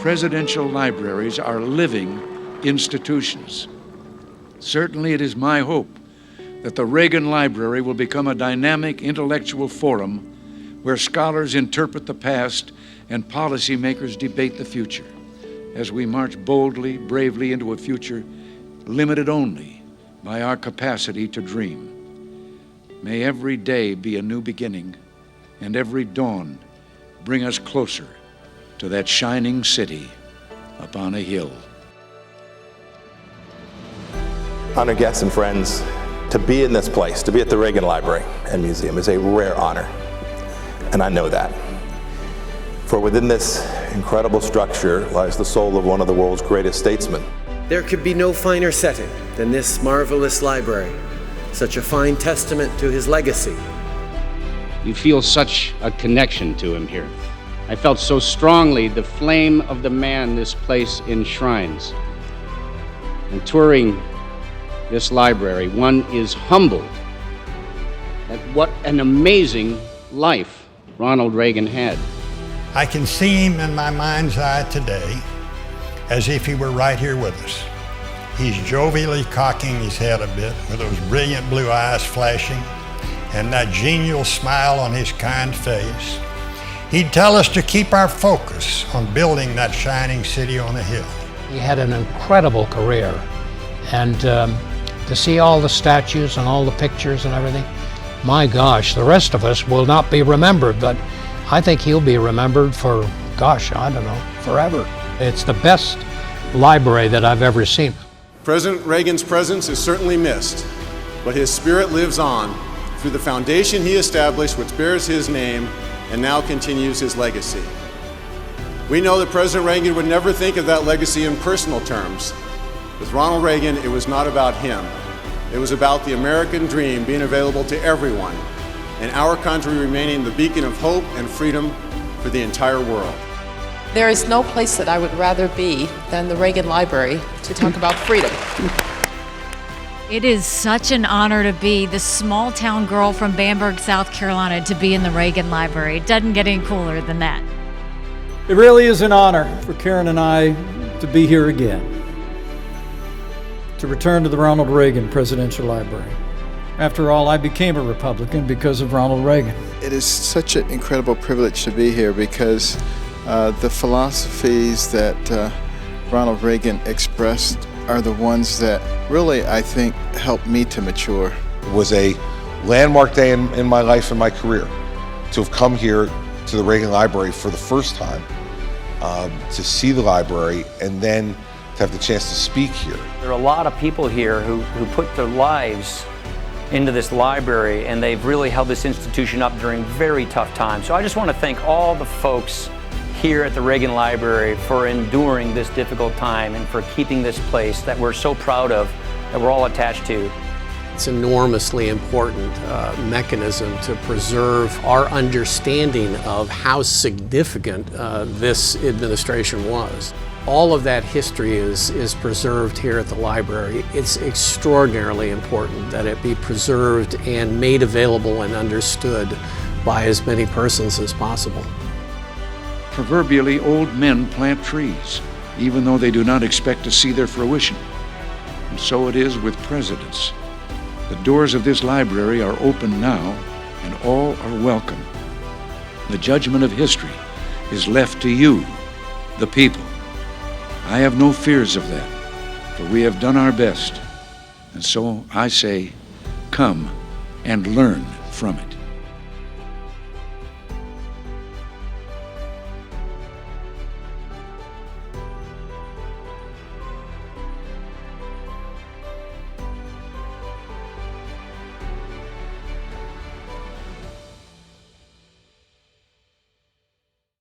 Presidential libraries are living institutions. Certainly it is my hope that the Reagan Library will become a dynamic intellectual forum where scholars interpret the past and policymakers debate the future as we march boldly, bravely into a future limited only by our capacity to dream. May every day be a new beginning and every dawn bring us closer to that shining city upon a hill. Honored guests and friends, to be in this place, to be at the Reagan Library and Museum is a rare honor, and I know that. For within this incredible structure lies the soul of one of the world's greatest statesmen. There could be no finer setting than this marvelous library, such a fine testament to his legacy. You feel such a connection to him here. I felt so strongly the flame of the man this place enshrines. And touring this library, one is humbled at what an amazing life Ronald Reagan had. I can see him in my mind's eye today as if he were right here with us. He's jovially cocking his head a bit with those brilliant blue eyes flashing and that genial smile on his kind face. He'd tell us to keep our focus on building that shining city on a hill. He had an incredible career, and to see all the statues and all the pictures and everything, my gosh, the rest of us will not be remembered, but I think he'll be remembered for, gosh, I don't know, forever. It's the best library that I've ever seen. President Reagan's presence is certainly missed, but his spirit lives on through the foundation he established, which bears his name and now continues his legacy. We know that President Reagan would never think of that legacy in personal terms. With Ronald Reagan, it was not about him. It was about the American dream being available to everyone, and our country remaining the beacon of hope and freedom for the entire world. There is no place that I would rather be than the Reagan Library to talk about freedom. It is such an honor to be the small town girl from Bamberg, South Carolina, to be in the Reagan Library. It doesn't get any cooler than that. It really is an honor for Karen and I to be here again, to return to the Ronald Reagan Presidential Library. After all, I became a Republican because of Ronald Reagan. It is such an incredible privilege to be here because the philosophies that Ronald Reagan expressed are the ones that really, I think, helped me to mature. It was a landmark day in my life and my career to have come here to the Reagan Library for the first time, to see the library, and then to have the chance to speak here. There are a lot of people here who put their lives into this library, and they've really held this institution up during very tough times. So I just want to thank all the folks here at the Reagan Library for enduring this difficult time and for keeping this place that we're so proud of, that we're all attached to. It's an enormously important mechanism to preserve our understanding of how significant this administration was. All of that history is preserved here at the library. It's extraordinarily important that it be preserved and made available and understood by as many persons as possible. Proverbially, old men plant trees, even though they do not expect to see their fruition. And so it is with presidents. The doors of this library are open now, and all are welcome. The judgment of history is left to you, the people. I have no fears of that, for we have done our best. And so I say, come and learn from it.